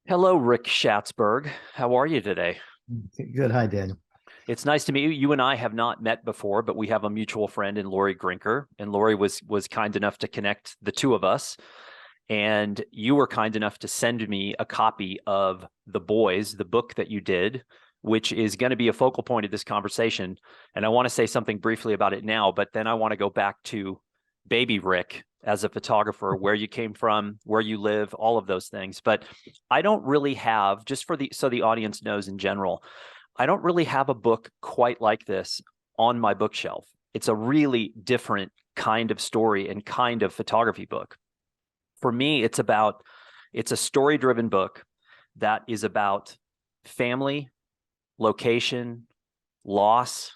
Hello, Rick Schatzberg. How are you today? Good. Hi, Daniel. It's nice to meet you. You and I have not met before, but we have a mutual friend in Lori Grinker, and Lori was kind enough to connect the two of us. And you were kind enough to send me a copy of The Boys, the book that you did, which is going to be a focal point of this conversation. And I want to say something briefly about it now, but then I want to go back to baby Rick as a photographer, where you came from, where you live, all of those things. But I don't really have, just for the so the audience knows in general, I don't really have a book quite like this on my bookshelf. It's a really different kind of story and kind of photography book. For me, it's a story-driven book that is about family, location, loss,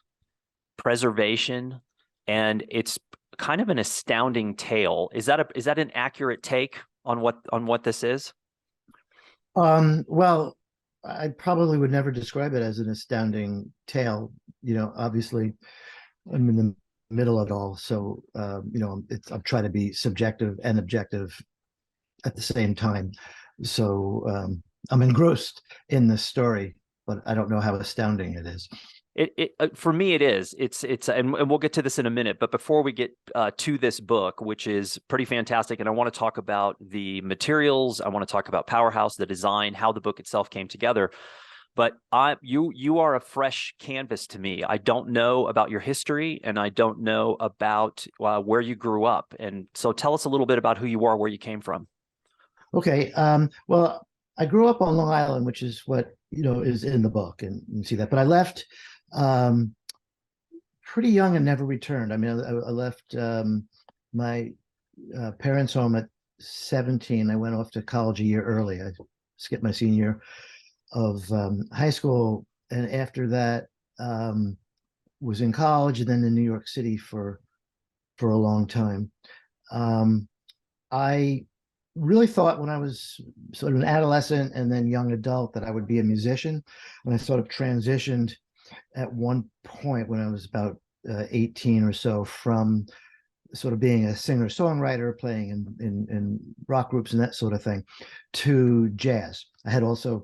preservation, and it's kind of an astounding tale. Is that an accurate take on what this is? Well, I probably would never describe it as an astounding tale. Obviously, I'm in the middle of it all, so I'm trying to be subjective and objective at the same time. So I'm engrossed in this story, but I don't know how astounding it is. For me, it is. And we'll get to this in a minute. But before we get to this book, which is pretty fantastic, and I want to talk about the materials, I want to talk about Powerhouse, the design, how the book itself came together. But you are a fresh canvas to me. I don't know about your history, and I don't know about where you grew up. And so, tell us a little bit about who you are, where you came from. Okay. Well, I grew up on Long Island, which is what is in the book, and you see that. But I left um, pretty young and never returned. I mean, I left my parents' home at 17. I went off to college a year early. I skipped my senior year of high school, and after that, was in college and then in New York City for a long time. Um, I really thought when I was sort of an adolescent and then young adult that I would be a musician. And I sort of transitioned at one point when I was about 18 or so from sort of being a singer-songwriter, playing in rock groups and that sort of thing, to jazz. I had also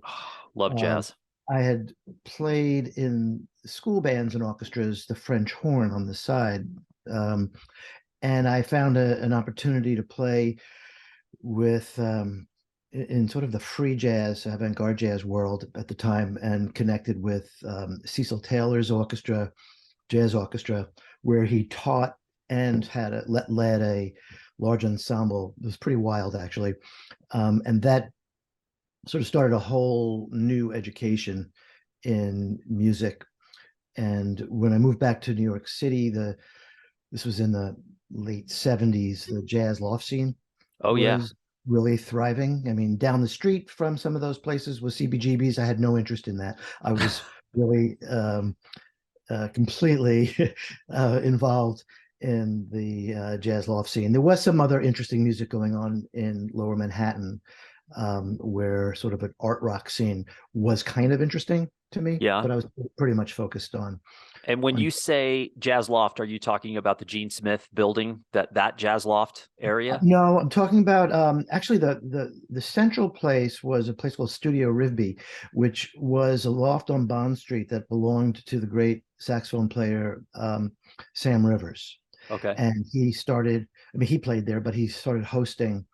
Love uh, jazz. I had played in school bands and orchestras, the French horn on the side, um, and I found an opportunity to play with in sort of the free jazz, avant-garde jazz world at the time, and connected with Cecil Taylor's orchestra, jazz orchestra, where he taught and had led a large ensemble. It was pretty wild, actually, and that sort of started a whole new education in music. And when I moved back to New York City, this was in the late 70s, the jazz loft scene Oh yeah. was really thriving. I mean, down the street from some of those places was CBGB's. I had no interest in that. I was really completely involved in the jazz loft scene. There was some other interesting music going on in Lower Manhattan, where sort of an art rock scene was kind of interesting to me, Yeah. but I was pretty much focused And when on you say jazz loft, are you talking about the Gene Smith building, that jazz loft area? No, I'm talking about actually the central place was a place called Studio Rivby, which was a loft on Bond Street that belonged to the great saxophone player Sam Rivers. Okay. And he started, I mean, he played there, but he started hosting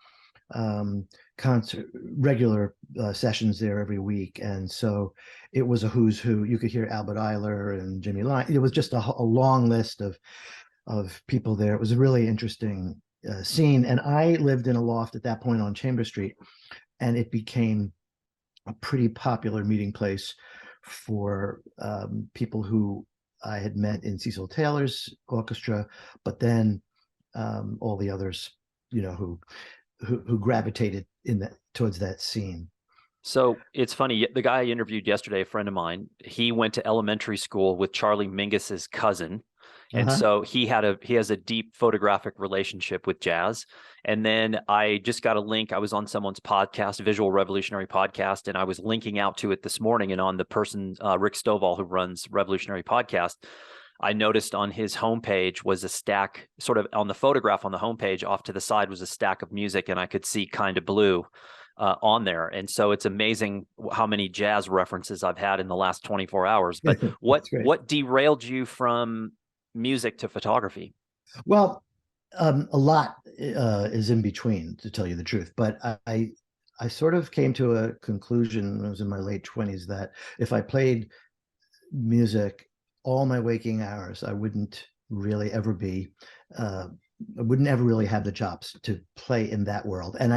concert regular sessions there every week. And so it was a who's who. You could hear Albert Eiler and Jimmy Lyon. It was just a long list of people there. It was a really interesting scene. And I lived in a loft at that point on Chamber Street, and it became a pretty popular meeting place for people who I had met in Cecil Taylor's orchestra, but then all the others, who gravitated towards that scene. So it's funny. The guy I interviewed yesterday, a friend of mine, he went to elementary school with Charlie Mingus's cousin. And Uh-huh. so he has a deep photographic relationship with jazz. And then I just got a link. I was on someone's podcast, Visual Revolutionary Podcast, and I was linking out to it this morning. And on the person, Rick Stovall, who runs Revolutionary Podcast, I noticed on his homepage was a stack, sort of on the photograph on the homepage off to the side was a stack of music, and I could see Kind of Blue on there. And so it's amazing how many jazz references I've had in the last 24 hours. But what derailed you from music to photography? Well, a lot is in between, to tell you the truth. But I sort of came to a conclusion when I was in my late 20s that if I played music all my waking hours, I wouldn't really ever be I wouldn't ever really have the chops to play in that world. And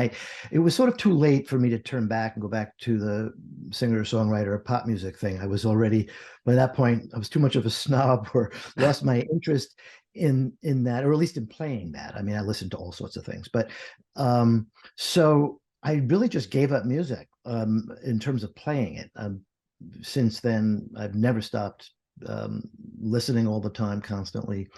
it was sort of too late for me to turn back and go back to the singer-songwriter pop music thing. I was already, by that point, I was too much of a snob or lost my interest in that, or at least in playing that. I mean, I listened to all sorts of things, but so I really just gave up music in terms of playing it. Since then, I've never stopped listening all the time, constantly,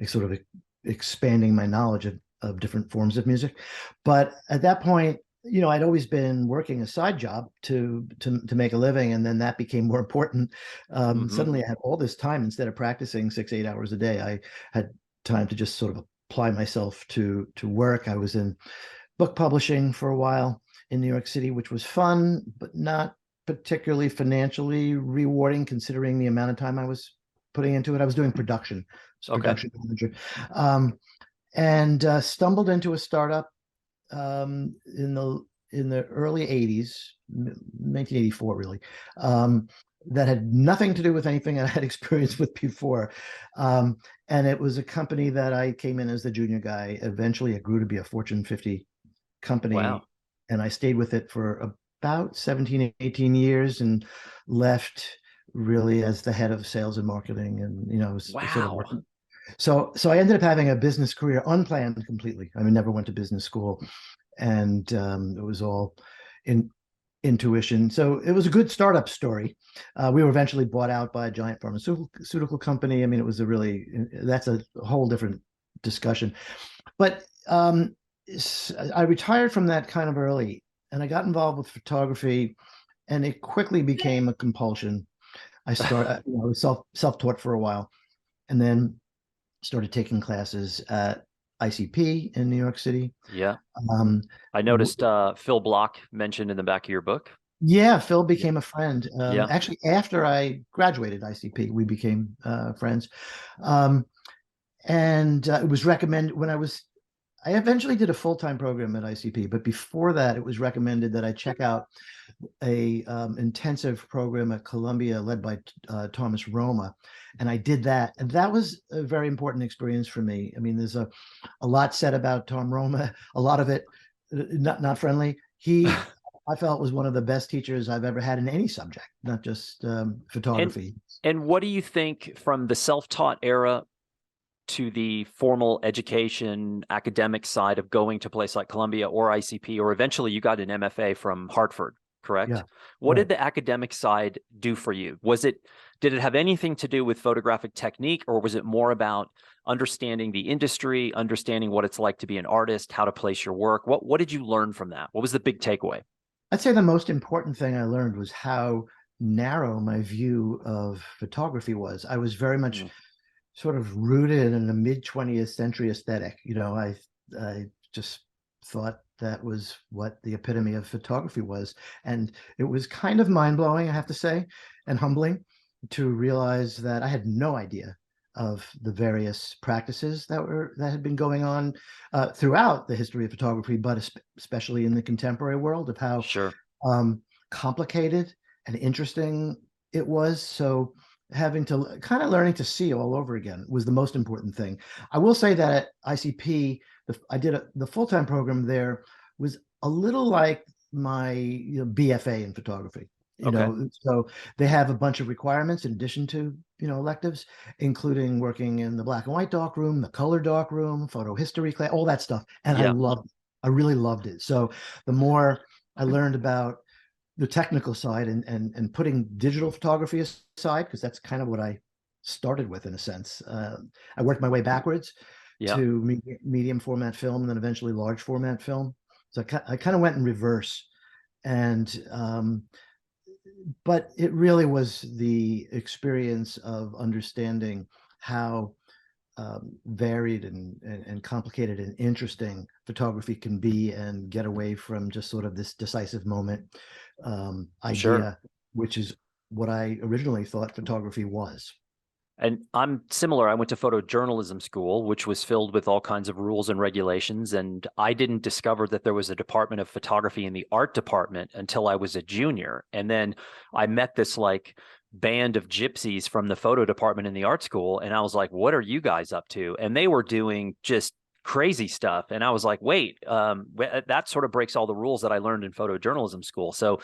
sort of expanding my knowledge of different forms of music. But at that point, I'd always been working a side job to make a living, and then that became more important. Suddenly I had all this time. Instead of practicing 6-8 hours a day, I had time to just sort of apply myself to work. I was in book publishing for a while in New York City, which was fun, but not particularly financially rewarding considering the amount of time I was putting into it. I was doing production, production manager, and stumbled into a startup in the early 80s, 1984 really, that had nothing to do with anything I had experience with before. And it was a company that I came in as the junior guy. Eventually it grew to be a Fortune 50 company. Wow. And I stayed with it for about 17, 18 years and left really as the head of sales and marketing. And, wow. Sort of working. So I ended up having a business career unplanned completely. I mean, never went to business school, and it was all in intuition. So it was a good startup story. We were eventually bought out by a giant pharmaceutical company. I mean, that's a whole different discussion. But I retired from that kind of early, and I got involved with photography, and it quickly became a compulsion. I was self-taught for a while, and then started taking classes at ICP in New York City. Yeah. I noticed Phil Block mentioned in the back of your book. Yeah, Phil became a friend. Actually, after I graduated ICP, we became friends. And it was recommended when I eventually did a full-time program at ICP, but before that, it was recommended that I check out a intensive program at Columbia led by Thomas Roma, and I did that, and that was a very important experience for me. I mean, there's a lot said about Tom Roma, a lot of it not friendly. I felt was one of the best teachers I've ever had in any subject, not just photography. And what do you think from the self-taught era to the formal education, academic side of going to a place like Columbia or ICP, or eventually you got an MFA from Hartford, correct? Yeah, what did the academic side do for you? Did it have anything to do with photographic technique, or was it more about understanding the industry, understanding what it's like to be an artist, how to place your work? What did you learn from that? What was the big takeaway? I'd say the most important thing I learned was how narrow my view of photography was. I was very much sort of rooted in a mid-20th century aesthetic. I just thought that was what the epitome of photography was. And it was kind of mind-blowing, I have to say, and humbling to realize that I had no idea of the various practices that had been going on throughout the history of photography, but especially in the contemporary world, of how complicated and interesting it was. So having to learning to see all over again was the most important thing. I will say that at ICP, I did the full-time program there was a little like my BFA in photography. So they have a bunch of requirements in addition to electives, including working in the black and white darkroom, the color darkroom, photo history class, all that stuff. And I really loved it. So the more I learned about the technical side and putting digital photography aside, because that's kind of what I started with in a sense. I worked my way backwards to medium format film and then eventually large format film. So I kind of went in reverse, and but it really was the experience of understanding how varied and complicated and interesting photography can be, and get away from just sort of this decisive moment idea, Sure. which is what I originally thought photography was. And I'm similar. I went to photojournalism school, which was filled with all kinds of rules and regulations. And I didn't discover that there was a department of photography in the art department until I was a junior. And then I met this like band of gypsies from the photo department in the art school. And I was like, what are you guys up to? And they were doing just crazy stuff. And I was like, wait, that sort of breaks all the rules that I learned in photojournalism school. So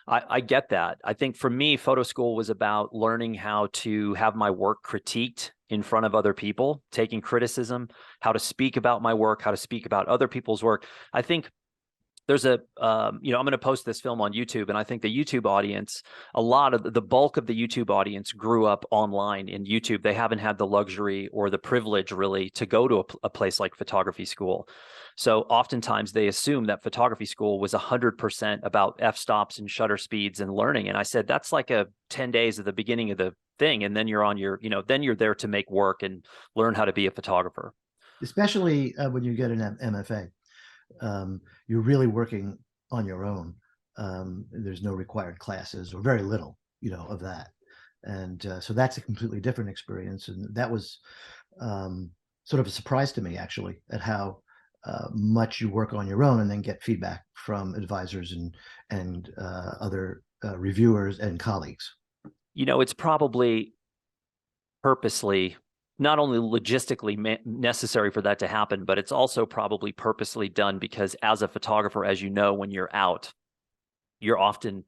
I get that. I think for me, photo school was about learning how to have my work critiqued in front of other people, taking criticism, how to speak about my work, how to speak about other people's work. I think there's a, I'm going to post this film on YouTube, and I think the YouTube audience, a lot of the bulk of the YouTube audience grew up online in YouTube. They haven't had the luxury or the privilege really to go to a place like photography school. So oftentimes they assume that photography school was 100% about f-stops and shutter speeds and learning. And I said, that's like 10 days at the beginning of the thing. And then you're on your, then you're there to make work and learn how to be a photographer. Especially when you get an MFA. You're really working on your own. There's no required classes, or very little, of that. And so that's a completely different experience. And that was sort of a surprise to me, actually, at how much you work on your own and then get feedback from advisors and other reviewers and colleagues. It's probably purposely not only logistically necessary for that to happen, but it's also probably purposely done because as a photographer, as you know, when you're out, you're often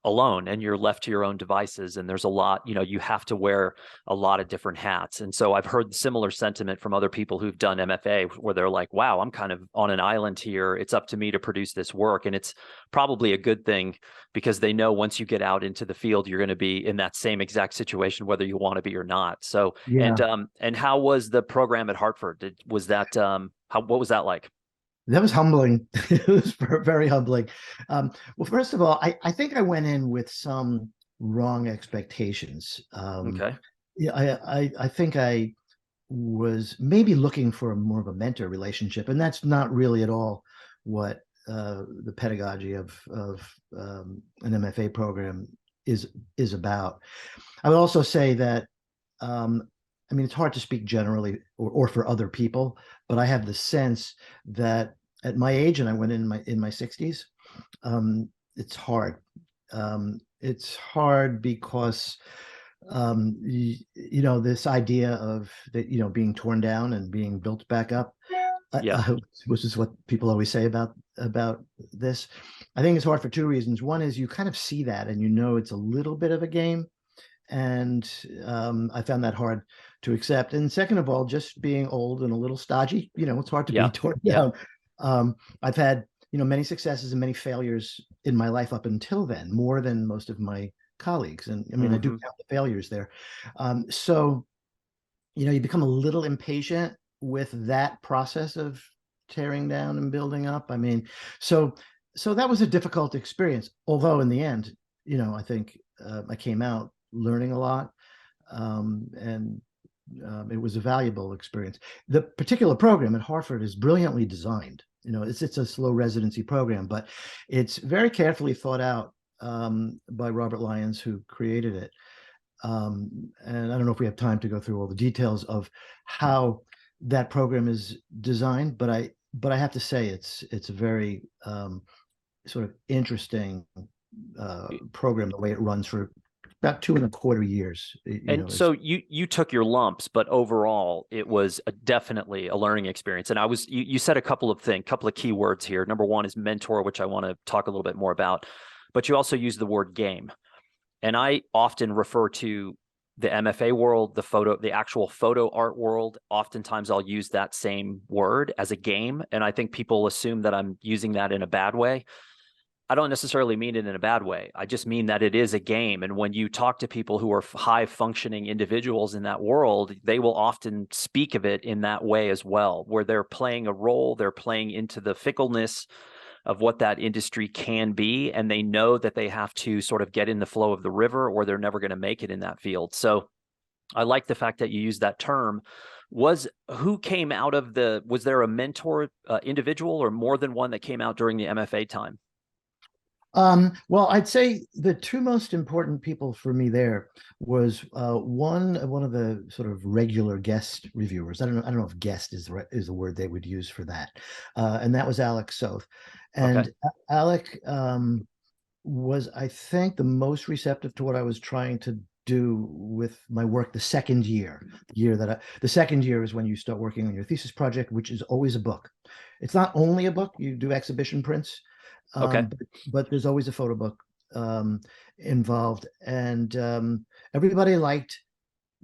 alone and you're left to your own devices. And there's a lot, you have to wear a lot of different hats. And so I've heard similar sentiment from other people who've done MFA where they're like, wow, I'm kind of on an island here. It's up to me to produce this work. And it's probably a good thing because they know once you get out into the field, you're going to be in that same exact situation, whether you want to be or not. So, Yeah. And how was the program at Hartford? What was that like? That was humbling. It was very humbling. Well, first of all, I think I went in with some wrong expectations. Okay. Yeah, I think I was maybe looking for more of a mentor relationship, and that's not really at all what the pedagogy of an MFA program is about. I would also say that it's hard to speak generally or for other people, but I have the sense that at my age, and I went in my 60s, it's hard. It's hard because this idea of that being torn down and being built back up, which is what people always say about this. I think it's hard for two reasons. One is you kind of see that and it's a little bit of a game, and I found that hard to accept. And second of all, just being old and a little stodgy, it's hard to be torn down. I've had many successes and many failures in my life up until then, more than most of my colleagues. And I do count the failures there. So you become a little impatient with that process of tearing down and building up. So that was a difficult experience. Although in the end, I think I came out learning a lot, and it was a valuable experience. The particular program at Hartford is brilliantly designed. It's a slow residency program, but it's very carefully thought out by Robert Lyons, who created it. And I don't know if we have time to go through all the details of how that program is designed, but I have to say it's a very sort of interesting program, the way it runs for about 2.25 years. So you took your lumps, but overall it was definitely a learning experience. And you said a couple of key words here. Number one is mentor, which I want to talk a little bit more about, but you also used the word game. And I often refer to the MFA world, the actual photo art world. Oftentimes I'll use that same word as a game. And I think people assume that I'm using that in a bad way. I don't necessarily mean it in a bad way. I just mean that it is a game. And when you talk to people who are high functioning individuals in that world, they will often speak of it in that way as well, where they're playing a role, they're playing into the fickleness of what that industry can be. And they know that they have to sort of get in the flow of the river or they're never going to make it in that field. So I like the fact that you use that term. Who came out of was there a mentor individual or more than one that came out during the MFA time? Well, I'd say the two most important people for me there was one of the sort of regular guest reviewers. I don't know if guest is the word they would use for that, and that was Alec Soth. And Okay. Alec was, I think, the most receptive to what I was trying to do with my work the second year. The second year is when you start working on your thesis project, which is always a book. It's not only a book, you do exhibition prints, Okay. but there's always a photo book involved. And everybody liked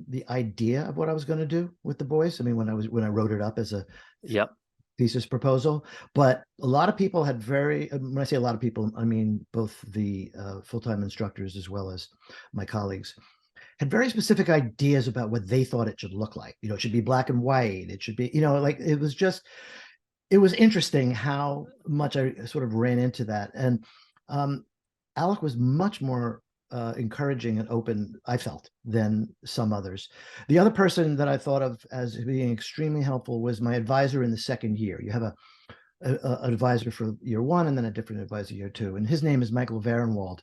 the idea of what I was going to do with the boys. I mean, when I wrote it up as a Yep. thesis proposal, but a lot of people had when I say a lot of people, I mean both the full-time instructors as well as my colleagues had very specific ideas about what they thought it should look like. It should be black and white. It should be, like it was interesting how much I sort of ran into that. And Alec was much more encouraging and open, I felt, than some others. The other person that I thought of as being extremely helpful was my advisor in the second year. You have an advisor for year one and then a different advisor year two. And his name is Michael Varenwald.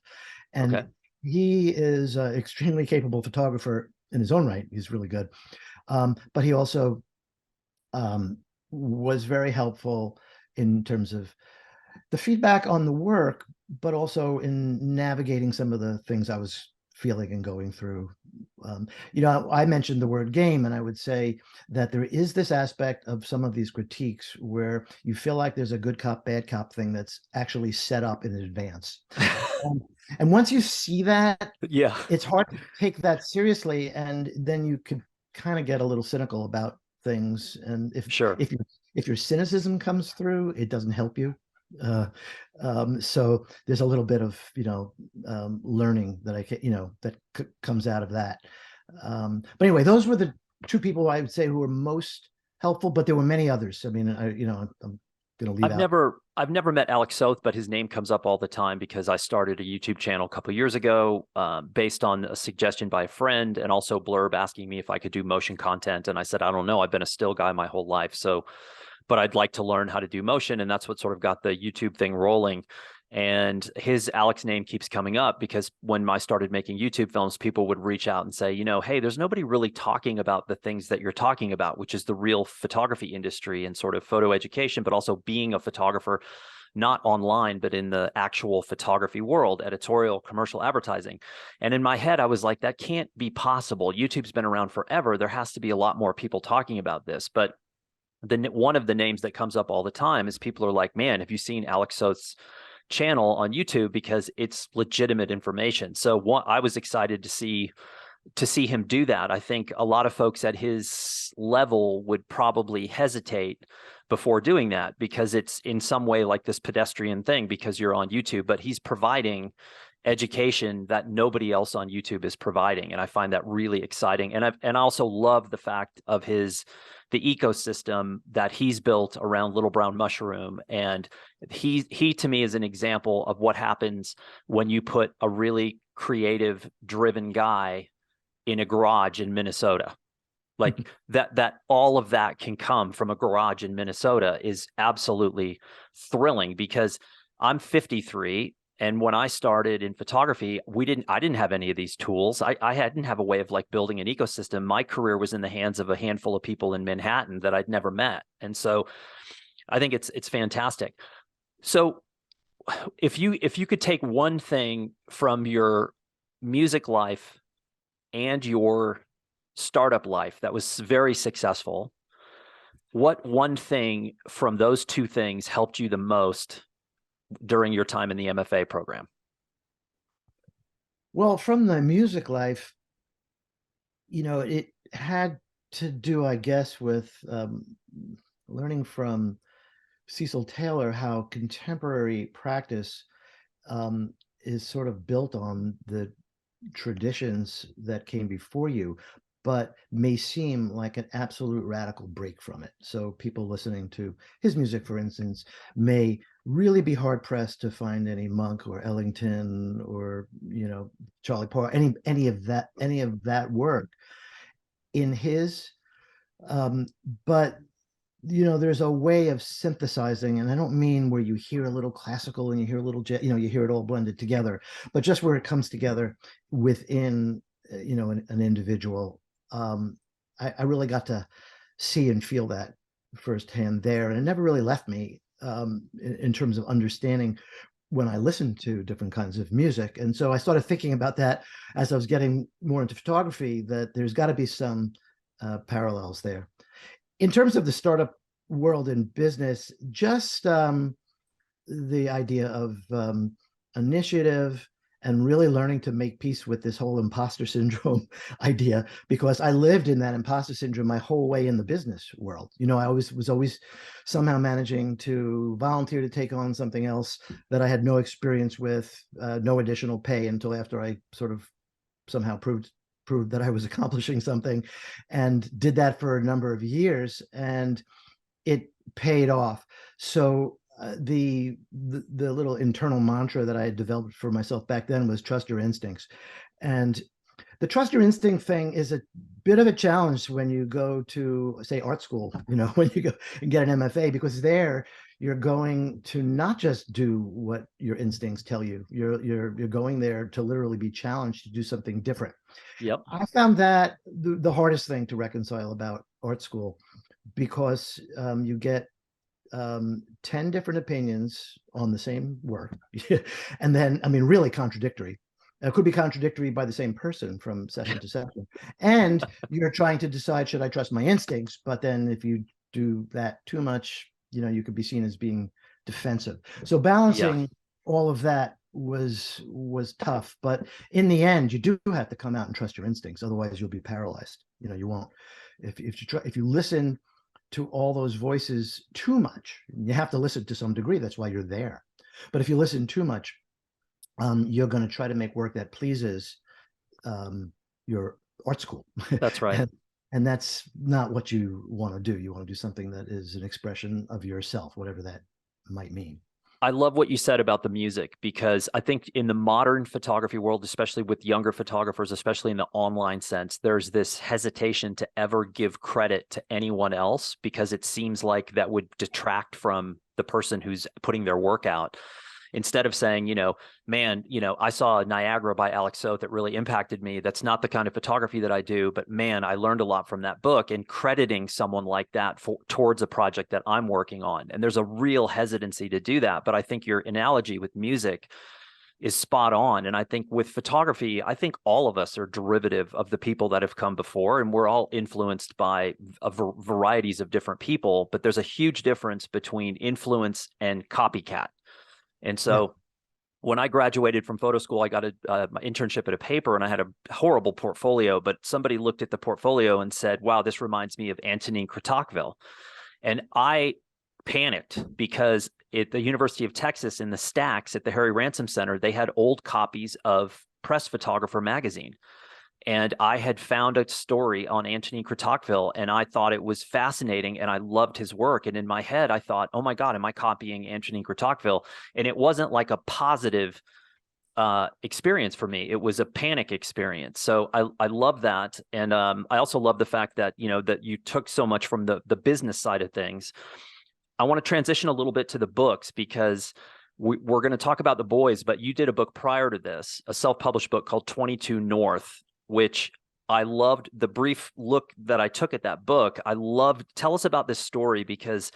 And Okay. he is an extremely capable photographer in his own right. He's really good. But he also was very helpful in terms of the feedback on the work, but also in navigating some of the things I was feeling and going through. I mentioned the word game, and I would say that there is this aspect of some of these critiques where you feel like there's a good cop, bad cop thing that's actually set up in advance. And once you see that, Yeah. it's hard to take that seriously, and then you could kind of get a little cynical about things. And Sure. if your cynicism comes through, it doesn't help you. So there's a little bit of learning that that comes out of that. But anyway, those were the two people I would say who were most helpful, but there were many others. I mean, I'm going to leave out. I've never met Alex Soth, but his name comes up all the time because I started a YouTube channel a couple of years ago, based on a suggestion by a friend and also Blurb asking me if I could do motion content. And I said, I don't know. I've been a still guy my whole life. But I'd like to learn how to do motion. And that's what sort of got the YouTube thing rolling. And Alex name keeps coming up because when I started making YouTube films, people would reach out and say, hey, there's nobody really talking about the things that you're talking about, which is the real photography industry and sort of photo education, but also being a photographer, not online, but in the actual photography world, editorial, commercial advertising. And in my head, I was like, that can't be possible. YouTube's been around forever. There has to be a lot more people talking about this. But one of the names that comes up all the time is people are like, man, have you seen Alex Soth's channel on YouTube? Because it's legitimate information. So I was excited to see him do that. I think a lot of folks at his level would probably hesitate before doing that because it's in some way like this pedestrian thing because you're on YouTube, but he's providing education that nobody else on YouTube is providing. And I find that really exciting. And I also love the fact of the ecosystem that he's built around Little Brown Mushroom. And he to me is an example of what happens when you put a really creative, driven guy in a garage in Minnesota. Like that all of that can come from a garage in Minnesota is absolutely thrilling because I'm 53. And when I started in photography, I didn't have any of these tools. I didn't have a way of like building an ecosystem. My career was in the hands of a handful of people in Manhattan that I'd never met. And so I think it's fantastic. So if you could take one thing from your music life and your startup life that was very successful, what one thing from those two things helped you the most during your time in the MFA program? Well, from the music life, it had to do, I guess, with learning from Cecil Taylor how contemporary practice is sort of built on the traditions that came before you, but may seem like an absolute radical break from it. So people listening to his music, for instance, may really be hard pressed to find any Monk or Ellington or Charlie Parr, any of that work. in his, but there's a way of synthesizing, and I don't mean where you hear a little classical and you hear a little, you hear it all blended together, but just where it comes together within, an individual. I really got to see and feel that firsthand there, and it never really left me in terms of understanding when I listened to different kinds of music. And so I started thinking about that as I was getting more into photography, that there's got to be some parallels there. In terms of the startup world and business, just the idea of initiative and really learning to make peace with this whole imposter syndrome idea, because I lived in that imposter syndrome my whole way in the business world. I was always somehow managing to volunteer to take on something else that I had no experience with, no additional pay until after I sort of somehow proved that I was accomplishing something, and did that for a number of years, and it paid off. So the little internal mantra that I had developed for myself back then was trust your instincts. And the trust your instinct thing is a bit of a challenge when you go to, say, art school, when you go and get an MFA, because there you're going to not just do what your instincts tell you. You're going there to literally be challenged to do something different. Yep. I found that the hardest thing to reconcile about art school, because you get 10 different opinions on the same work. And then, really contradictory. It could be contradictory by the same person from session to session. And you're trying to decide, should I trust my instincts? But then if you do that too much, you could be seen as being defensive. So balancing all of that was tough. But in the end, you do have to come out and trust your instincts. Otherwise, you'll be paralyzed. You won't. If you listen to all those voices too much, you have to listen to some degree. That's why you're there. But if you listen too much, you're going to try to make work that pleases your art school. That's right. And that's not what you want to do. You want to do something that is an expression of yourself, whatever that might mean. I love what you said about the music, because I think in the modern photography world, especially with younger photographers, especially in the online sense, there's this hesitation to ever give credit to anyone else, because it seems like that would detract from the person who's putting their work out. Instead of saying, man, I saw Niagara by Alex Soth that really impacted me. That's not the kind of photography that I do, but man, I learned a lot from that book, and crediting someone like that towards a project that I'm working on. And there's a real hesitancy to do that. But I think your analogy with music is spot on. And I think with photography, I think all of us are derivative of the people that have come before, and we're all influenced by varieties of different people. But there's a huge difference between influence and copycat. And so when I graduated from photo school, I got my internship at a paper, and I had a horrible portfolio, but somebody looked at the portfolio and said, wow, this reminds me of Antonin Krutakvil. And I panicked, because at the University of Texas in the stacks at the Harry Ransom Center, they had old copies of Press Photographer magazine. And I had found a story on Antonin Krutakvil, and I thought it was fascinating, and I loved his work. And in my head, I thought, oh my God, am I copying Antonin Krutakvil? And it wasn't like a positive experience for me. It was a panic experience. So I love that. And I also love the fact that, that you took so much from the business side of things. I want to transition a little bit to the books, because we're going to talk about the boys, but you did a book prior to this, a self-published book called 22 North, which I loved the brief look that I took at that book. Tell us about this story, because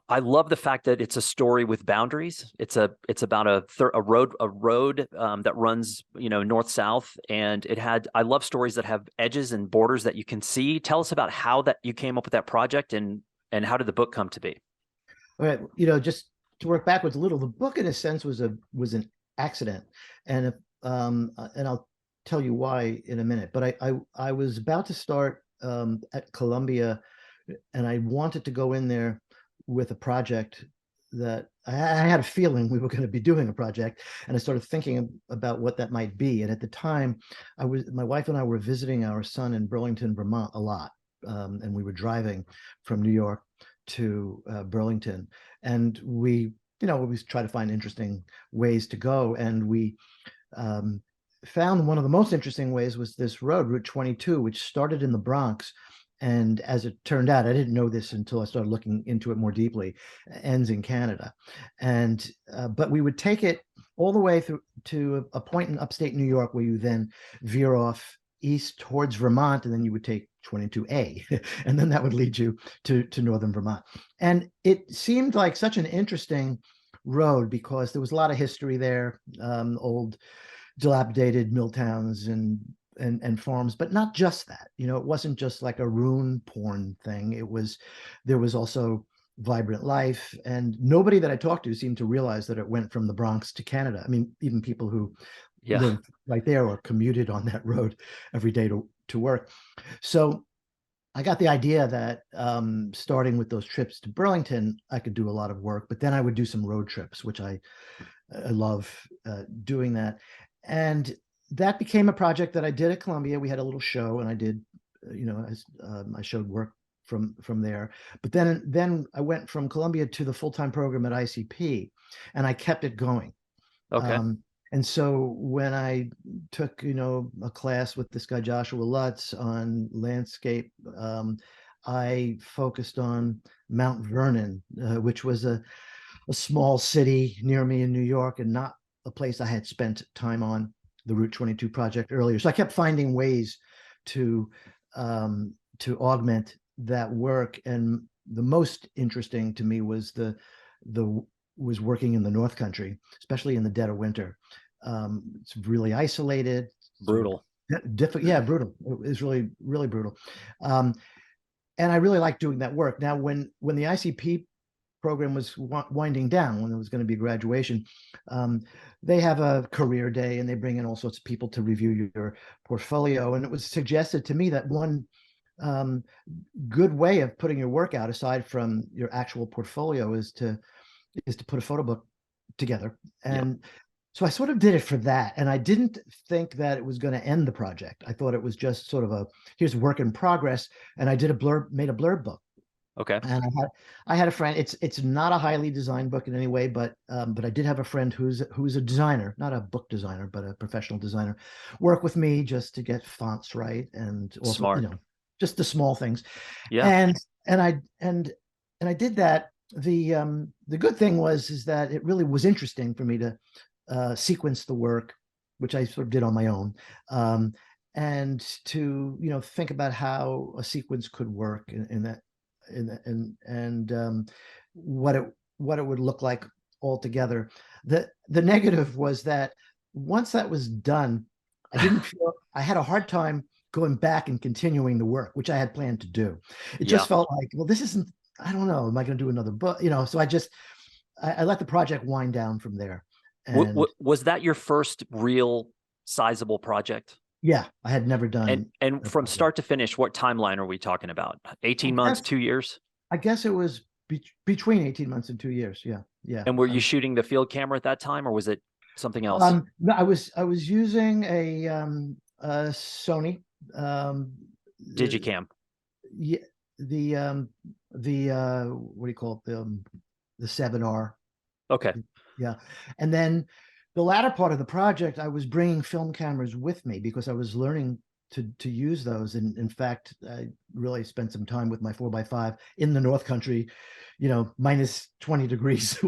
I love the fact that it's a story with boundaries. It's about a road that runs, north-south, and I love stories that have edges and borders that you can see. Tell us about how that you came up with that project, and how did the book come to be? All right, just to work backwards a little, the book in a sense was an accident, and I'll tell you why in a minute. But I was about to start at Columbia, and I wanted to go in there with a project that I had a feeling we were going to be doing a project, and I started thinking about what that might be. And at the time, my wife and I were visiting our son in Burlington, Vermont a lot, and we were driving from New York to Burlington, and we try to find interesting ways to go, and we found one of the most interesting ways was this road, Route 22, which started in the Bronx. And as it turned out, I didn't know this until I started looking into it more deeply, ends in Canada. And, but we would take it all the way through to a point in upstate New York where you then veer off east towards Vermont, and then you would take 22A, and then that would lead you to northern Vermont. And it seemed like such an interesting road because there was a lot of history there, old dilapidated mill towns and farms, but not just that. You know, it wasn't just like a ruin porn thing. There was also vibrant life, and nobody that I talked to seemed to realize that it went from the Bronx to Canada. I mean, even people who live right there or commuted on that road every day to work. So I got the idea that starting with those trips to Burlington, I could do a lot of work, but then I would do some road trips, which I love doing that. And that became a project that I did at Columbia. We had a little show, and I did, I showed work from there. But then I went from Columbia to the full-time program at ICP, and I kept it going. Okay. And so when I took, a class with this guy, Joshua Lutz, on landscape, I focused on Mount Vernon, which was a small city near me in New York, and not a place I had spent time on the Route 22 project earlier. So I kept finding ways to augment that work. And the most interesting to me was was working in the North Country, especially in the dead of winter. It's really isolated, brutal, difficult. Yeah, brutal. It's really, really brutal. And I really liked doing that work. Now, when the ICP program was winding down, when there was going to be graduation, they have a career day, and they bring in all sorts of people to review your portfolio. And it was suggested to me that one good way of putting your work out, aside from your actual portfolio, is to put a photo book together. And so I sort of did it for that. And I didn't think that it was going to end the project. I thought it was just sort of here's work in progress. And I made a blurb book. Okay. And I had a friend. It's not a highly designed book in any way, but I did have a friend who's a designer, not a book designer, but a professional designer, work with me just to get fonts right, and also, smart, just the small things. Yeah. And I did that. The good thing is that it really was interesting for me to sequence the work, which I sort of did on my own, and to think about how a sequence could work in that, and what it would look like altogether. The negative was that once that was done, I didn't feel I had a hard time going back and continuing the work, which I had planned to do. It just felt like, well, this isn't, I don't know, am I going to do another book? So I let the project wind down from there. And was that your first real sizable project? Yeah, I had never done. And from start to finish, what timeline are we talking about? 18 months, 2 years? I guess it was between 18 months and 2 years. Yeah. Yeah. And were you shooting the field camera at that time, or was it something else? No, I was using a Sony Digicam. Yeah, the what do you call it? The 7R. Okay. Yeah. And then the latter part of the project, I was bringing film cameras with me because I was learning to use those. And in fact, I really spent some time with my 4x5 in the North Country, minus 20 degrees,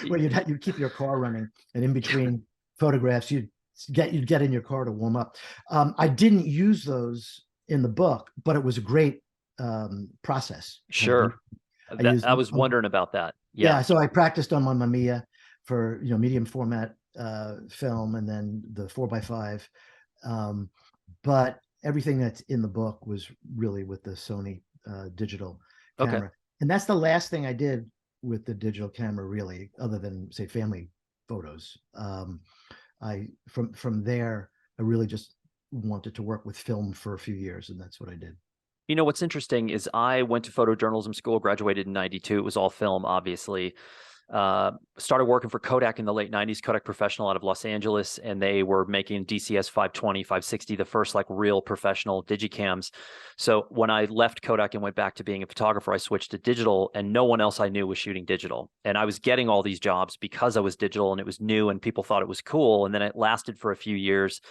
where you'd keep your car running, and in between photographs, you'd get in your car to warm up. I didn't use those in the book, but it was a great process. Sure. I was wondering about that. Yeah. So I practiced on my Mamiya for medium format film, and then the 4x5. But everything that's in the book was really with the Sony digital camera. Okay. And that's the last thing I did with the digital camera, really, other than, say, family photos. From there, I really just wanted to work with film for a few years, and that's what I did. What's interesting is I went to photojournalism school, graduated in 92. It was all film, obviously. Started working for Kodak in the late 90s, Kodak Professional out of Los Angeles, and they were making DCS 520, 560, the first like real professional digicams. So when I left Kodak and went back to being a photographer, I switched to digital, and no one else I knew was shooting digital. And I was getting all these jobs because I was digital and it was new and people thought it was cool. And then it lasted for a few years.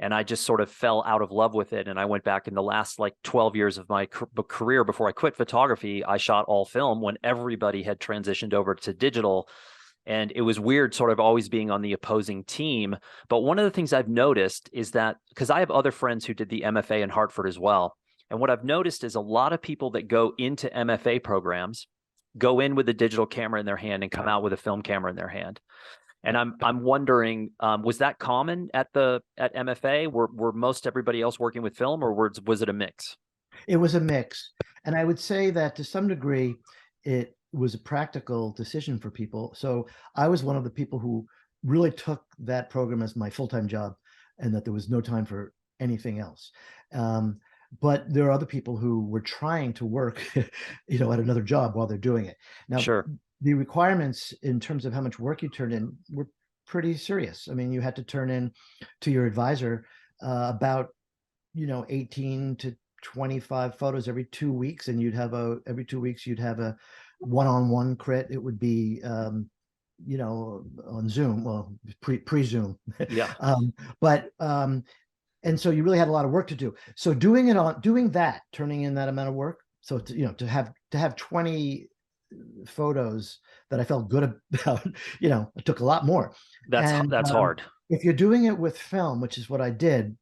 And I just sort of fell out of love with it. And I went back in the last like 12 years of my career before I quit photography. I shot all film when everybody had transitioned over to digital. And it was weird sort of always being on the opposing team. But one of the things I've noticed is that, because I have other friends who did the MFA in Hartford as well. And what I've noticed is a lot of people that go into MFA programs go in with a digital camera in their hand and come out with a film camera in their hand. And I'm wondering, was that common at MFA? Were most everybody else working with film, or was it a mix? It was a mix. And I would say that to some degree, it was a practical decision for people. So I was one of the people who really took that program as my full-time job, and that there was no time for anything else. But there are other people who were trying to work, at another job while they're doing it. Now, sure. The requirements in terms of how much work you turned in were pretty serious. I mean, you had to turn in to your advisor about 18 to 25 photos every 2 weeks, and every 2 weeks you'd have a one-on-one crit. It would be on Zoom, well, pre-Zoom. Yeah. And so you really had a lot of work to do. So turning in that amount of work, so to have 20 photos that I felt good about, it took a lot more. That's hard. If you're doing it with film, which is what I did,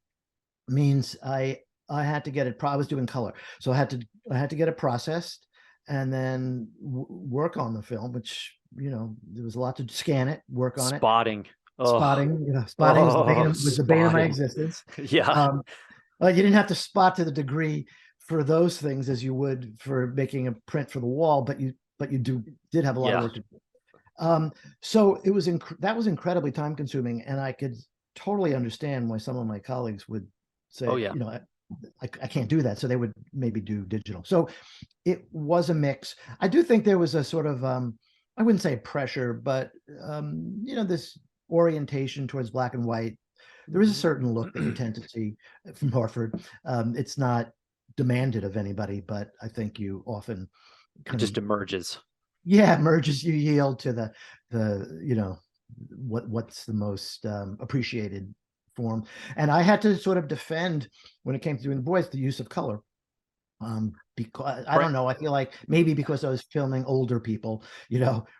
means I had to get it. I was doing color, so I had to get it processed and then work on the film, which there was a lot to scan it, work on Spotting. Spotting was the bane of my existence. Yeah. Well, you didn't have to spot to the degree for those things as you would for making a print for the wall, but you did have a lot of work to do. So that was incredibly time consuming, and I could totally understand why some of my colleagues would say, oh, yeah. I can't do that. So they would maybe do digital. So it was a mix. I do think there was a sort of, I wouldn't say pressure, but, this orientation towards black and white. There is a certain look that you tend to see from Hartford. It's not demanded of anybody, but I think you often just emerges. Yeah, emerges. You yield to the what's the most appreciated form. And I had to sort of defend, when it came to doing the boys, the use of color. Because I don't know, I feel like maybe because I was filming older people,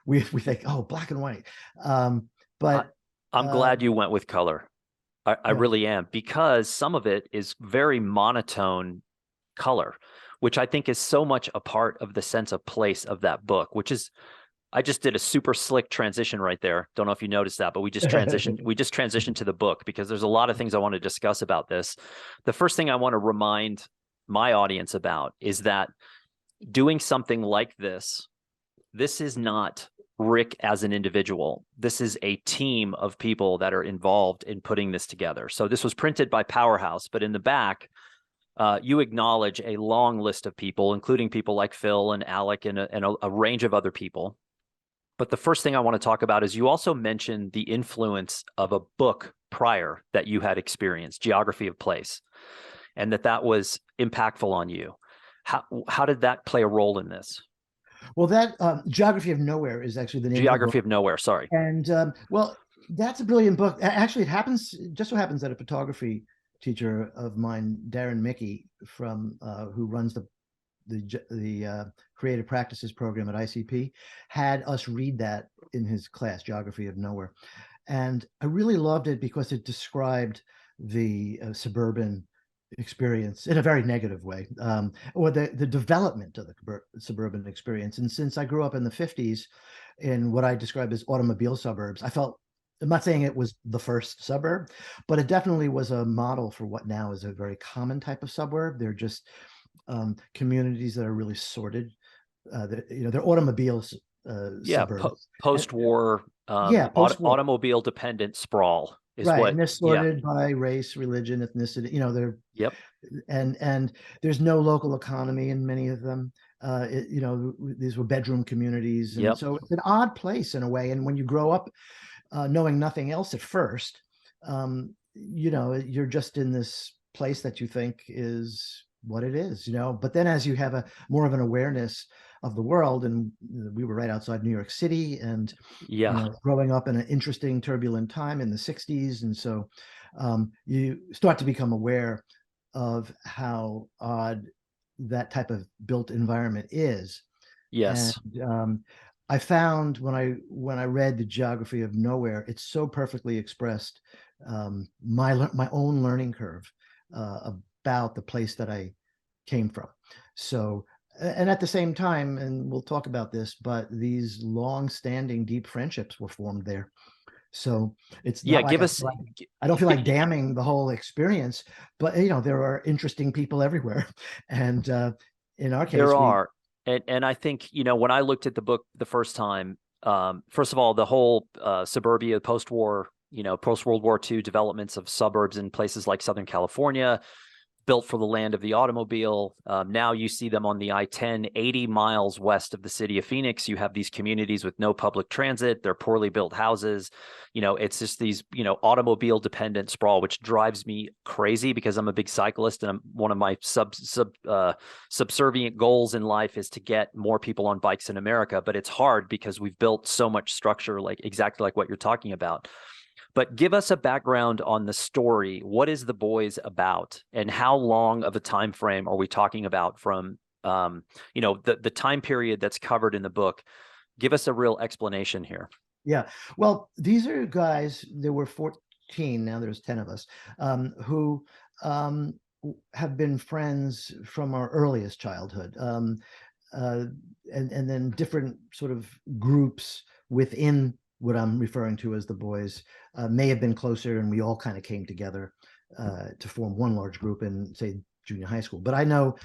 we think, oh, black and white. But I'm glad you went with color. I really am, because some of it is very monotone color, which I think is so much a part of the sense of place of that book, which is, I just did a super slick transition right there. Don't know if you noticed that, but we just transitioned to the book, because there's a lot of things I want to discuss about this. The first thing I want to remind my audience about is that doing something like this is not Rick as an individual. This is a team of people that are involved in putting this together. So this was printed by Powerhouse, but in the back, you acknowledge a long list of people, including people like Phil and Alec and a range of other people. But the first thing I want to talk about is you also mentioned the influence of a book prior that you had experienced, Geography of Place, and that was impactful on you. How did that play a role in this? Well, that Geography of Nowhere is actually the name Geography of Nowhere, sorry. And well, that's a brilliant book. Actually, it just so happens that a photography teacher of mine, Darren Mickey, from who runs the creative practices program at ICP, had us read that in his class, Geography of Nowhere. And I really loved it because it described the suburban experience in a very negative way, or the development of the suburban experience. And since I grew up in the 50s in what I describe as automobile suburbs, I'm not saying it was the first suburb, but it definitely was a model for what now is a very common type of suburb. They're just communities that are really sorted. They're automobiles. Suburbs. Post-war, automobile dependent sprawl. And they're sorted by race, religion, ethnicity. They're Yep. And there's no local economy in many of them. these were bedroom communities, and Yep. so it's an odd place in a way. And when you grow up knowing nothing else at first, you're just in this place that you think is what it is, but then as you have a more of an awareness of the world, and we were right outside New York City, and Yeah. growing up in an interesting turbulent time in the 60s, and so you start to become aware of how odd that type of built environment is. And Yes. I found when I read The Geography of Nowhere, it's so perfectly expressed my own learning curve about the place that I came from. So, and at the same time, and we'll talk about this, but these long-standing deep friendships were formed there. So it's Yeah. not like Give us. I don't feel like damning the whole experience, but there are interesting people everywhere, and in our case, There are. And I think, when I looked at the book the first time, first of all, the whole suburbia post-war, post-World War II developments of suburbs in places like Southern California, built for the land of the automobile. Now you see them on the I-10, 80 miles west of the city of Phoenix. You have these communities with no public transit. They're poorly built houses. It's just these, automobile dependent sprawl, which drives me crazy because I'm a big cyclist, and one of my subservient goals in life is to get more people on bikes in America. But it's hard because we've built so much structure, like exactly like what you're talking about. But give us a background on the story. What is The Boys about, and how long of a time frame are we talking about from the time period that's covered in the book? Give us a real explanation here. Yeah. Well, these are guys, there were 14, now there's 10 of us, who have been friends from our earliest childhood. And then different sort of groups within what I'm referring to as the boys may have been closer, and we all kind of came together to form one large group in, say, junior high school. But I know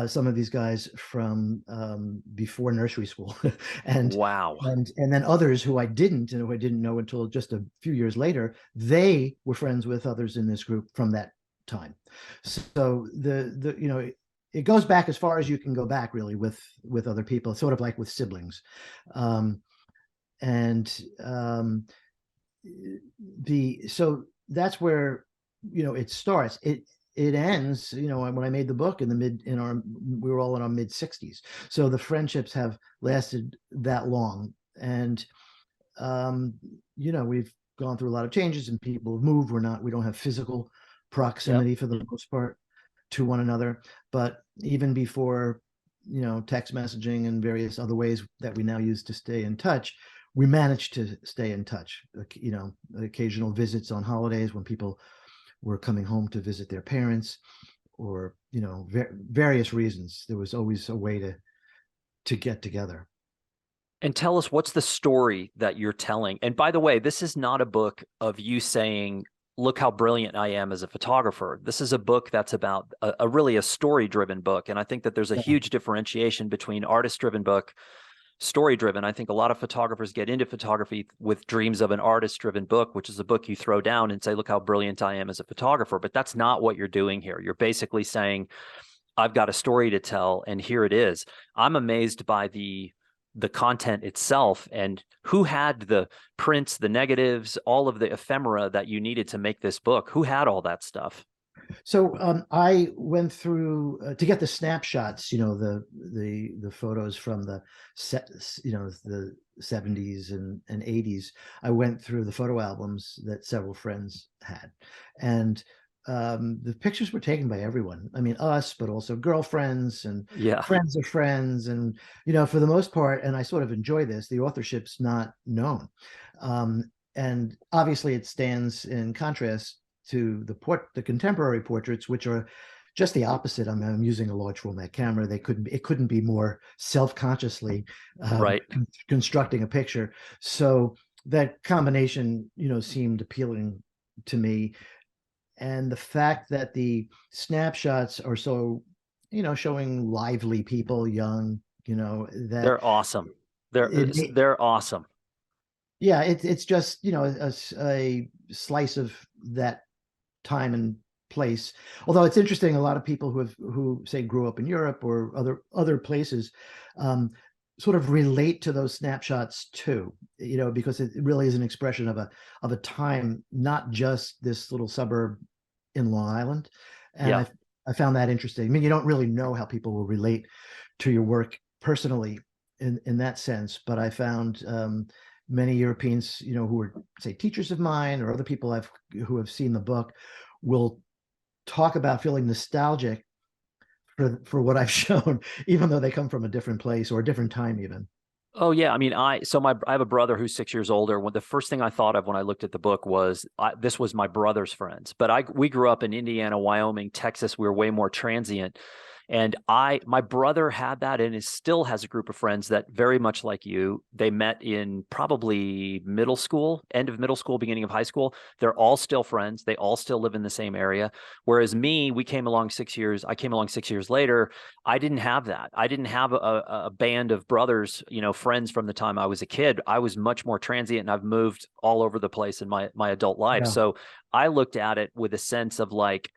some of these guys from before nursery school, and Wow. and then others who I didn't know until just a few years later. They were friends with others in this group from that time. So it goes back as far as you can go back, really, with other people. It's sort of like with siblings. And so that's where it starts. It ends, when I made the book we were all in our mid 60s. So the friendships have lasted that long, and we've gone through a lot of changes, and people have moved. We don't have physical proximity for the most part to one another, but even before text messaging and various other ways that we now use to stay in touch, we managed to stay in touch. Occasional visits on holidays when people were coming home to visit their parents, or various reasons. There was always a way to get together. And tell us, what's the story that you're telling? And by the way, this is not a book of you saying, look how brilliant I am as a photographer. This is a book that's about really a story-driven book. And I think that there's a huge differentiation between artist-driven book, story-driven. I think a lot of photographers get into photography with dreams of an artist-driven book, which is a book you throw down and say, look how brilliant I am as a photographer. But that's not what you're doing here. You're basically saying, I've got a story to tell, and here it is. I'm amazed by the content itself, and who had the prints, the negatives, all of the ephemera that you needed to make this book. Who had all that stuff? So I went through to get the snapshots, the photos from the the 70s and 80s. I went through the photo albums that several friends had, and the pictures were taken by everyone. I mean, us, but also girlfriends and friends of friends, and for the most part. And I sort of enjoy this. The authorship's not known, and obviously it stands in contrast to the contemporary portraits, which are just the opposite. I'm using a large format camera. It couldn't be more self-consciously constructing a picture. So that combination, seemed appealing to me. And the fact that the snapshots are so, showing lively people, young, that they're awesome. They're awesome. Yeah, it's just, a slice of that time and place. Although it's interesting, a lot of people who say grew up in Europe or other places sort of relate to those snapshots too, because it really is an expression of a time, not just this little suburb in Long Island. And Yeah. I found that interesting. I mean, you don't really know how people will relate to your work personally in that sense, but I found many Europeans, who were, say, teachers of mine or other people who have seen the book, will talk about feeling nostalgic for what I've shown, even though they come from a different place or a different time even. Oh yeah, I mean, I have a brother who's 6 years older. The first thing I thought of when I looked at the book was this was my brother's friends. But we grew up in Indiana, Wyoming, Texas. We were way more transient. And my brother had that and still has a group of friends that very much like you, they met in probably middle school, end of middle school, beginning of high school. They're all still friends. They all still live in the same area. Whereas me, I came along 6 years later. I didn't have that. I didn't have a band of brothers, friends from the time I was a kid. I was much more transient and I've moved all over the place in my adult life. Yeah. So I looked at it with a sense of like,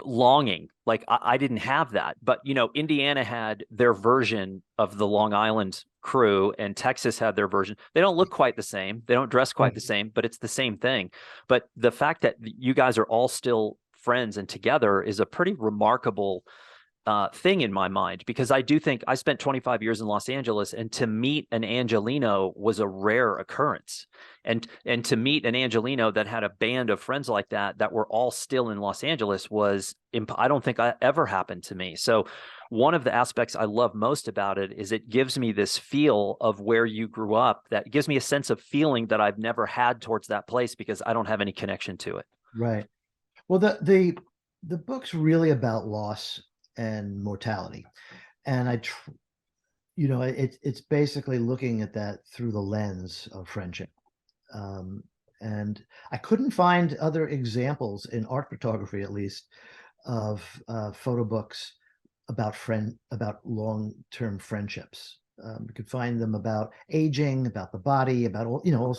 longing. Like I didn't have that, but Indiana had their version of the Long Island crew and Texas had their version. They don't look quite the same, they don't dress quite the same, but it's the same thing. But the fact that you guys are all still friends and together is a pretty remarkable thing in my mind, because I do think I spent 25 years in Los Angeles, and to meet an Angelino was a rare occurrence. And to meet an Angelino that had a band of friends like that were all still in Los Angeles I don't think that ever happened to me. So one of the aspects I love most about it is it gives me this feel of where you grew up, that gives me a sense of feeling that I've never had towards that place because I don't have any connection to it. Right. Well, the book's really about loss and mortality, and it's basically looking at that through the lens of friendship. And I couldn't find other examples in art photography, at least, of photo books about long-term friendships. You could find them about aging, about the body, about all,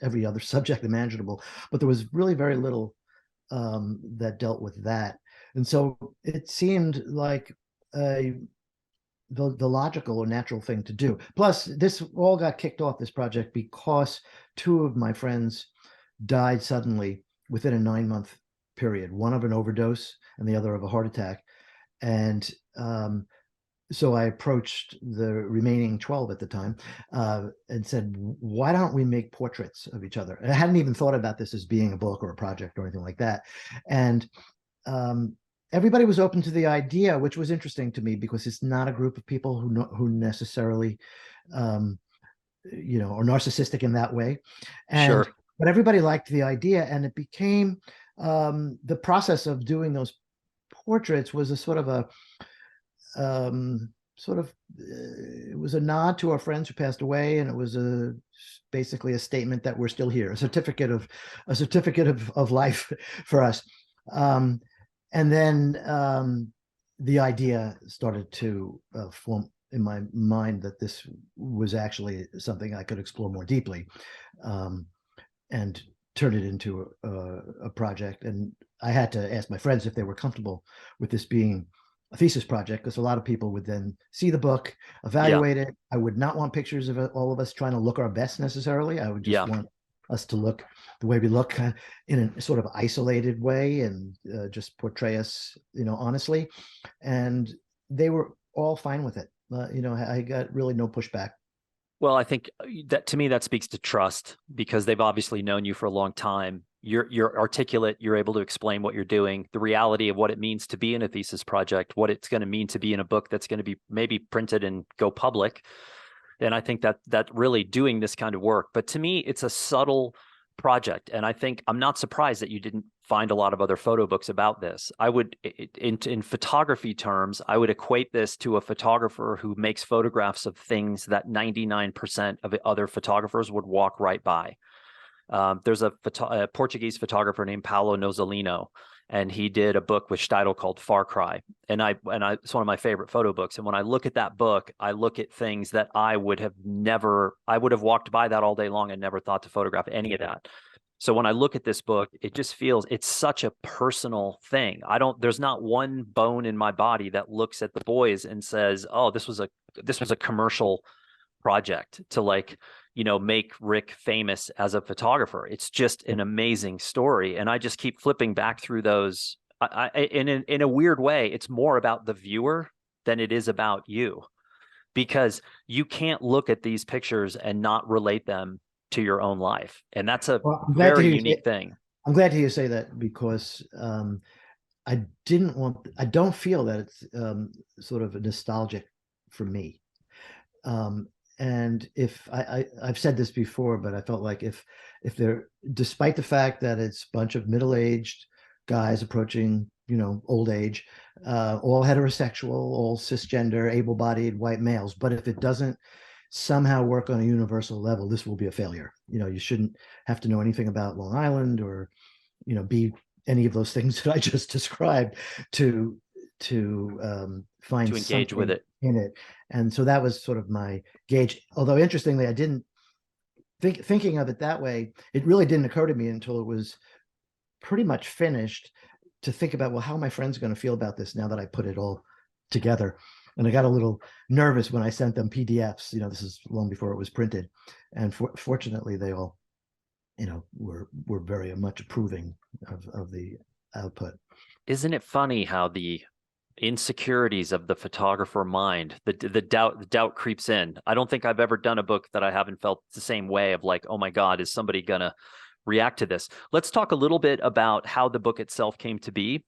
every other subject imaginable, but there was really very little that dealt with that. And so it seemed like the logical or natural thing to do. Plus, this all got kicked off, this project, because two of my friends died suddenly within a 9-month period, one of an overdose and the other of a heart attack. And so I approached the remaining 12 at the time and said, why don't we make portraits of each other? And I hadn't even thought about this as being a book or a project or anything like that. And everybody was open to the idea, which was interesting to me because it's not a group of people who necessarily, are narcissistic in that way. Sure. But everybody liked the idea, and it became the process of doing those portraits was a sort of it was a nod to our friends who passed away, and it was basically a statement that we're still here, a certificate of life for us. And then the idea started to form in my mind that this was actually something I could explore more deeply, and turn it into a project. And I had to ask my friends if they were comfortable with this being a thesis project, because a lot of people would then see the book, evaluate it. I would not want pictures of all of us trying to look our best necessarily. I would just want us to look the way we look, in a sort of isolated way, and just portray us, honestly. And they were all fine with it. I got really no pushback. Well, I think that, to me, that speaks to trust, because they've obviously known you for a long time. You're articulate. You're able to explain what you're doing, the reality of what it means to be in a thesis project, what it's going to mean to be in a book that's going to be maybe printed and go public. And I think that really doing this kind of work. But to me, it's a subtle project. And I think I'm not surprised that you didn't find a lot of other photo books about this. I would, in photography terms, I would equate this to a photographer who makes photographs of things that 99% of other photographers would walk right by. There's a Portuguese photographer named Paulo Nozolino, and he did a book with Steidl called Far Cry. And it's one of my favorite photo books. And when I look at that book, I look at things that I would have walked by that all day long and never thought to photograph any of that. So when I look at this book, it just feels it's such a personal thing. There's not one bone in my body that looks at the boys and says, oh, this was a commercial project to, like, make Rick famous as a photographer. It's just an amazing story. And I just keep flipping back through those. In a weird way, it's more about the viewer than it is about you, because you can't look at these pictures and not relate them to your own life. And that's a Well, very unique thing. I'm glad to hear you say that, because I don't feel that it's sort of nostalgic for me. And if I've said this before, but I felt like if they're, despite the fact that it's a bunch of middle-aged guys approaching, old age, all heterosexual, all cisgender, able-bodied white males, but if it doesn't somehow work on a universal level, this will be a failure. You shouldn't have to know anything about Long Island or, be any of those things that I just described to find To engage with something it. in it. And so that was sort of my gauge. Although interestingly, I didn't thinking of it that way. It really didn't occur to me until it was pretty much finished to think about, well, how are my friends going to feel about this now that I put it all together? And I got a little nervous when I sent them PDFs. This is long before it was printed, and fortunately, they all, were very much approving of the output. Isn't it funny how the insecurities of the photographer mind, the doubt creeps in? I don't think I've ever done a book that I haven't felt the same way of, like, oh my God, is somebody gonna react to this? Let's talk a little bit about how the book itself came to be.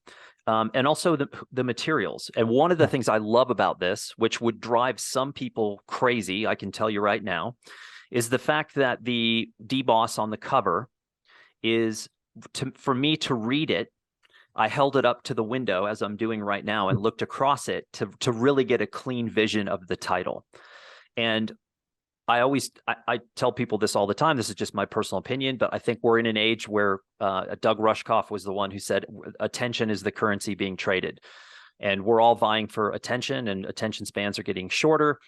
And also the materials. And one of the things I love about this, which would drive some people crazy, I can tell you right now, is the fact that the deboss on the cover is, for me to read it, I held it up to the window as I'm doing right now and looked across it to really get a clean vision of the title. And I tell people this all the time. This is just my personal opinion, but I think we're in an age where Doug Rushkoff was the one who said attention is the currency being traded. And we're all vying for attention, and attention spans are getting shorter.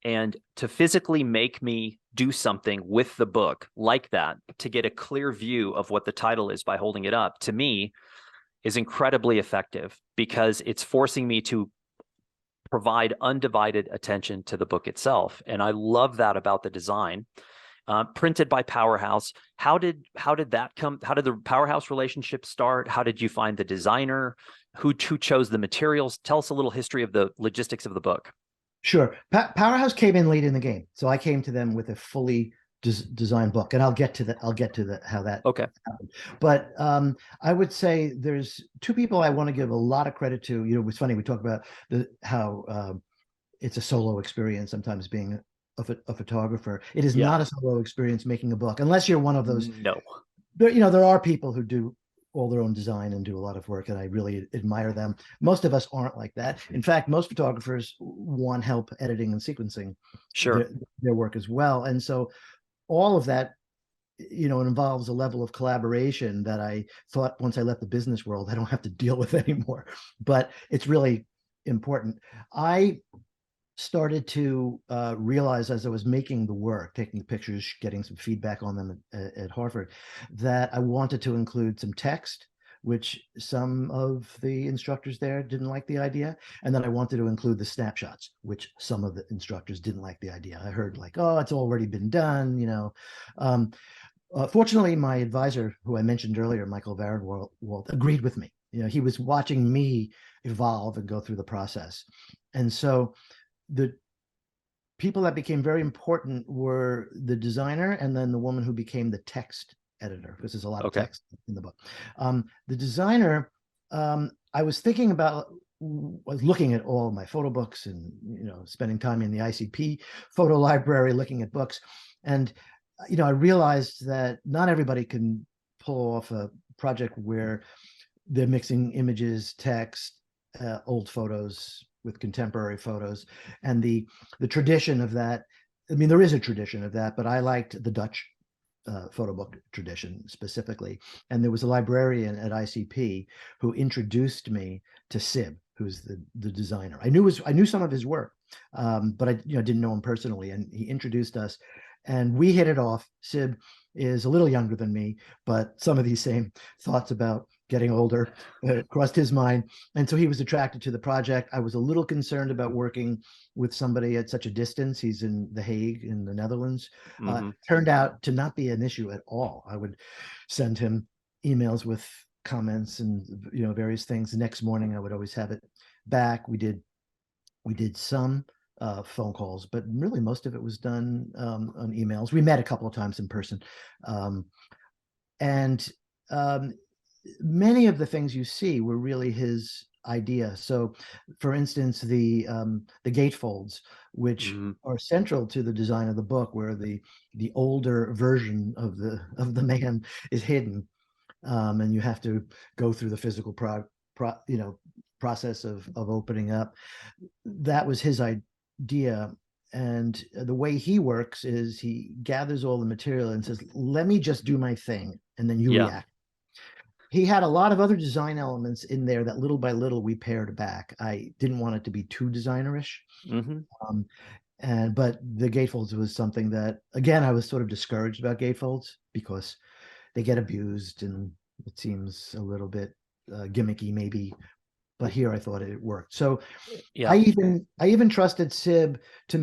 And to physically make me do something with the book like that, to get a clear view of what the title is by holding it up, to me is incredibly effective, because it's forcing me to provide undivided attention to the book itself. And I love that about the design. Printed by Powerhouse. How did that come? How did the Powerhouse relationship start? How did you find the designer? Who chose the materials? Tell us a little history of the logistics of the book. Sure. Powerhouse came in late in the game, so I came to them with a fully designed book, and I'll get to how that Okay. happened. But I would say there's two people I want to give a lot of credit to. It's funny, we talk about how it's a solo experience sometimes being a photographer. It is not a solo experience making a book, unless you're one of those. No. There are people who do all their own design and do a lot of work, and I really admire them. Most of us aren't like that. In fact, most photographers want help editing and sequencing their work as well. And so all of that, it involves a level of collaboration that I thought once I left the business world, I don't have to deal with anymore. But it's really important. I started to realize as I was making the work, taking the pictures, getting some feedback on them at Harvard, that I wanted to include some text, which some of the instructors there didn't like the idea. And then I wanted to include the snapshots, which some of the instructors didn't like the idea. I heard like, oh, it's already been done, Fortunately, my advisor, who I mentioned earlier, Michael Varenwald, agreed with me. He was watching me evolve and go through the process. And so the people that became very important were the designer and then the woman who became the text editor, because there's a lot of text in the book. The designer, I was thinking about, was looking at all my photo books and, spending time in the ICP photo library, looking at books. And, I realized that not everybody can pull off a project where they're mixing images, text, old photos with contemporary photos, and the tradition of that. I mean, there is a tradition of that, but I liked the Dutch photo book tradition specifically. And there was a librarian at ICP who introduced me to Sib, who's the designer. I knew some of his work, but I didn't know him personally, and he introduced us. and we hit it off. Sib is a little younger than me, but some of these same thoughts about getting older crossed his mind. And so he was attracted to the project. I was a little concerned about working with somebody at such a distance. He's in The Hague in the Netherlands. Turned out to not be an issue at all. I would send him emails with comments and various things. The next morning I would always have it back. We did some phone calls, but really most of it was done on emails. We met a couple of times in person. And many of the things you see were really his idea. So for instance, the gatefolds, which are central to the design of the book, where the older version of the man is hidden. And you have to go through the physical process of opening up. That was his idea. And the way he works is he gathers all the material and says, let me just do my thing, and then you react. He had a lot of other design elements in there that little by little we pared back. I didn't want it to be too designerish. But the gatefolds was something that, again, I was sort of discouraged about gatefolds because they get abused and it seems a little bit gimmicky maybe, but here I thought it worked. So I even trusted Sib to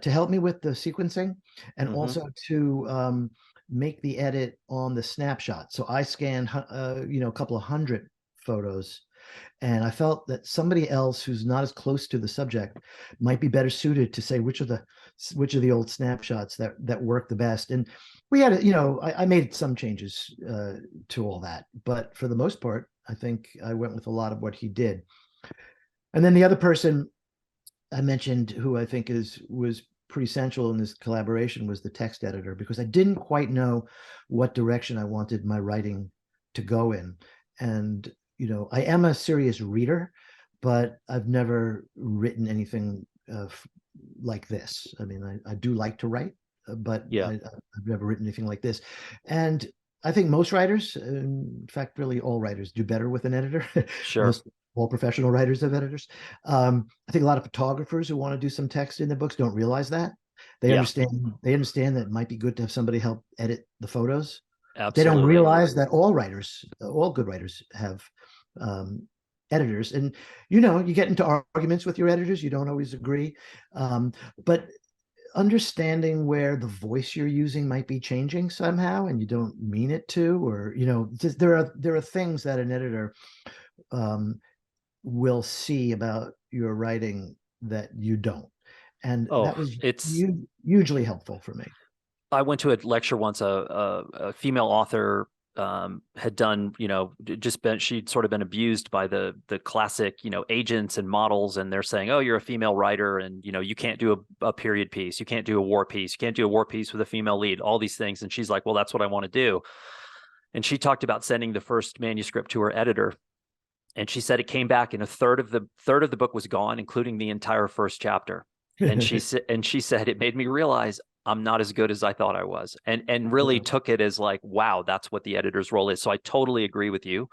help me with the sequencing and also to make the edit on the snapshot. So I scanned a couple of hundred photos, and I felt that somebody else who's not as close to the subject might be better suited to say which of the old snapshots that work the best. And we had I made some changes to all that, but for the most part I think I went with a lot of what he did. And then the other person I mentioned, who I think was pretty central in this collaboration, was the text editor, because I didn't quite know what direction I wanted my writing to go in. And I am a serious reader, but I've never written anything like this. I mean, I do like to write, but I've never written anything like this. And I think most writers, in fact, really all writers, do better with an editor. Sure. All professional writers have editors. I think a lot of photographers who want to do some text in their books don't realize that. They understand that it might be good to have somebody help edit the photos. Absolutely. They don't realize that all good writers have editors. And you get into arguments with your editors. You don't always agree. But understanding where the voice you're using might be changing somehow and you don't mean it to, or just there are things that an editor will see about your writing that you don't, and that was hugely helpful for me. I went to a lecture once. A female author had done, she'd sort of been abused by the classic, agents and models, and they're saying, oh, you're a female writer, and you can't do a period piece, you can't do a war piece, you can't do a war piece with a female lead, all these things. And she's like, well, that's what I want to do. And she talked about sending the first manuscript to her editor, and she said it came back and a third of the book was gone, including the entire first chapter. And she said it made me realize I'm not as good as I thought I was, and really took it as like, wow, that's what the editor's role is. So I totally agree with you.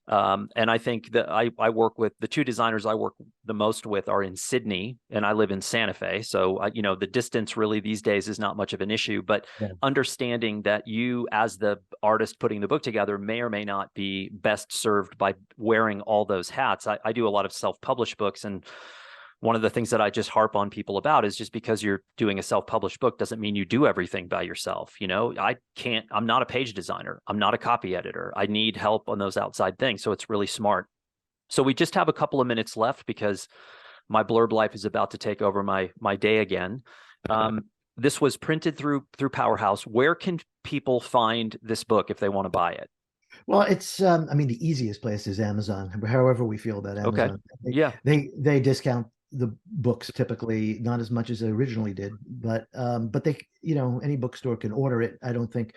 And I think that I work with the two designers I work the most with are in Sydney, and I live in Santa Fe. So, the distance really these days is not much of an issue, but understanding that you as the artist putting the book together may or may not be best served by wearing all those hats. I do a lot of self-published books, and one of the things that I just harp on people about is just because you're doing a self-published book doesn't mean you do everything by yourself. I'm not a page designer. I'm not a copy editor. I need help on those outside things. So it's really smart. So we just have a couple of minutes left because my blurb life is about to take over my day again. This was printed through Powerhouse. Where can people find this book if they want to buy it? Well, it's the easiest place is Amazon, however we feel about Amazon. Okay. They discount the books typically, not as much as they originally did, but they, any bookstore can order it. I don't think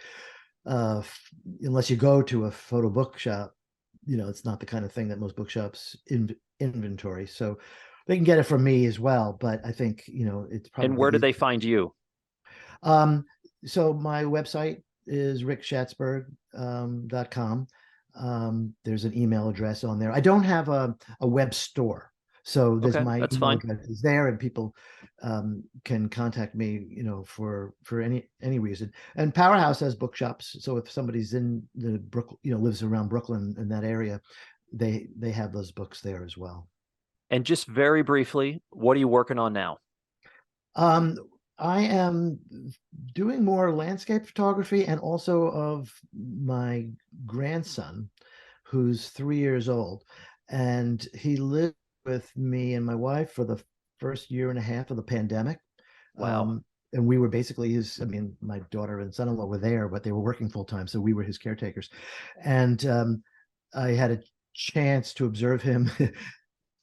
unless you go to a photo bookshop, it's not the kind of thing that most bookshops inventory. So they can get it from me as well, but I think it's probably. And where do they find you? So my website is rickschatzberg.com. There's an email address on there. I don't have a web store. So there's Okay, my that's email fine. address is there, and people can contact me, for any reason. And Powerhouse has bookshops, so if somebody's in the Brooklyn, lives around Brooklyn in that area, they have those books there as well. And just very briefly, what are you working on now? Um, I am doing more landscape photography, and also of my grandson, who's 3 years old, and he lived with me and my wife for the first year and a half of the pandemic. Wow. And we were basically my daughter and son-in-law were there, but they were working full time, so we were his caretakers. And I had a chance to observe him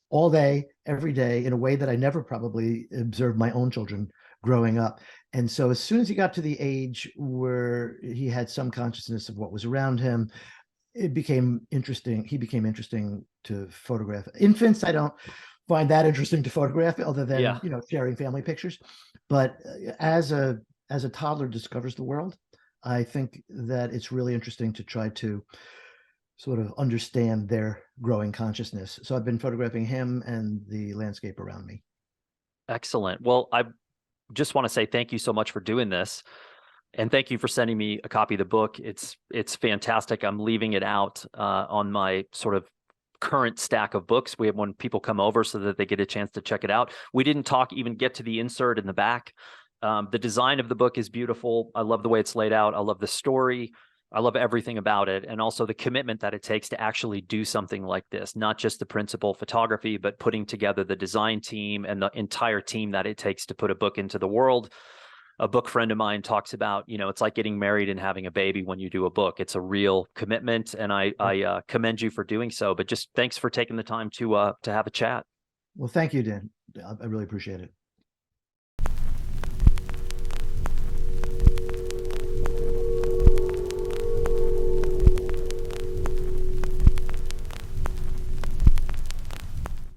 all day, every day, in a way that I never probably observed my own children growing up. And so as soon as he got to the age where he had some consciousness of what was around him, it became interesting. He became interesting to photograph. Infants, I don't find that interesting to photograph, other Yeah. than sharing family pictures. But as a toddler discovers the world, I think that it's really interesting to try to sort of understand their growing consciousness. So I've been photographing him and the landscape around me. Excellent. Well, I just want to say thank you so much for doing this. And thank you for sending me a copy of the book. It's fantastic. I'm leaving it out on my sort of current stack of books. We have when people come over so that they get a chance to check it out. We didn't even get to the insert in the back. The design of the book is beautiful. I love the way it's laid out. I love the story. I love everything about it. And also the commitment that it takes to actually do something like this, not just the principal photography, but putting together the design team and the entire team that it takes to put a book into the world. A book friend of mine talks about, it's like getting married and having a baby when you do a book. It's a real commitment, and I commend you for doing so. But just thanks for taking the time to have a chat. Well, thank you, Dan. I really appreciate it.